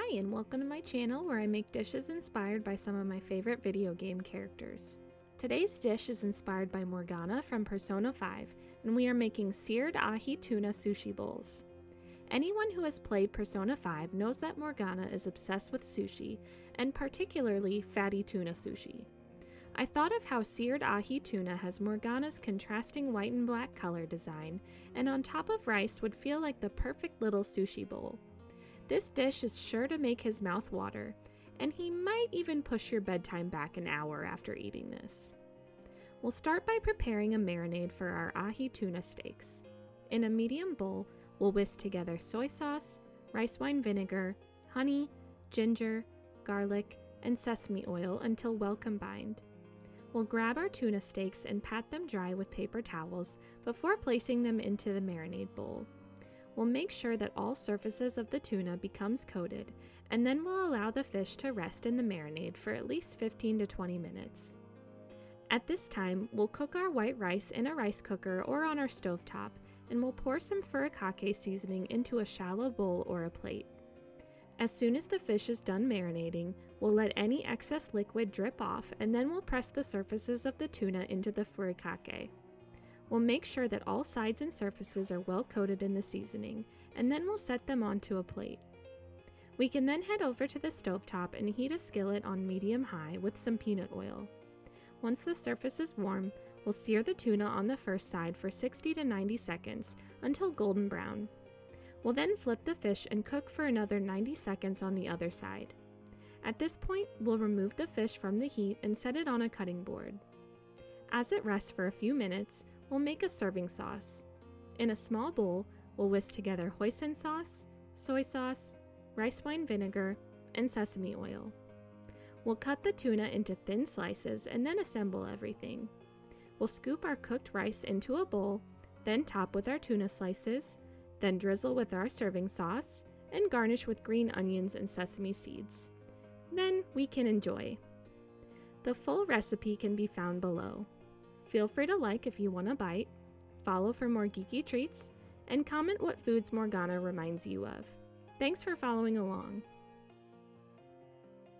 Hi, and welcome to my channel where I make dishes inspired by some of my favorite video game characters. Today's dish is inspired by Morgana from Persona 5, and we are making seared ahi tuna sushi bowls. Anyone who has played Persona 5 knows that Morgana is obsessed with sushi, and particularly fatty tuna sushi. I thought of how seared ahi tuna has Morgana's contrasting white and black color design, and on top of rice would feel like the perfect little sushi bowl. This dish is sure to make his mouth water, and he might even push your bedtime back an hour after eating this. We'll start by preparing a marinade for our ahi tuna steaks. In a medium bowl, we'll whisk together soy sauce, rice wine vinegar, honey, ginger, garlic, and sesame oil until well combined. We'll grab our tuna steaks and pat them dry with paper towels before placing them into the marinade bowl. We'll make sure that all surfaces of the tuna becomes coated, and then we'll allow the fish to rest in the marinade for at least 15 to 20 minutes. At this time, we'll cook our white rice in a rice cooker or on our stovetop, and we'll pour some furikake seasoning into a shallow bowl or a plate. As soon as the fish is done marinating, we'll let any excess liquid drip off, and then we'll press the surfaces of the tuna into the furikake. We'll make sure that all sides and surfaces are well coated in the seasoning, and then we'll set them onto a plate. We can then head over to the stovetop and heat a skillet on medium-high with some peanut oil. Once the surface is warm, we'll sear the tuna on the first side for 60 to 90 seconds until golden brown. We'll then flip the fish and cook for another 90 seconds on the other side. At this point, we'll remove the fish from the heat and set it on a cutting board. As it rests for a few minutes, we'll make a serving sauce. In a small bowl, we'll whisk together hoisin sauce, soy sauce, rice wine vinegar, and sesame oil. We'll cut the tuna into thin slices and then assemble everything. We'll scoop our cooked rice into a bowl, then top with our tuna slices, then drizzle with our serving sauce, and garnish with green onions and sesame seeds. Then we can enjoy. The full recipe can be found below. Feel free to like if you want a bite, follow for more geeky treats, and comment what foods Morgana reminds you of. Thanks for following along.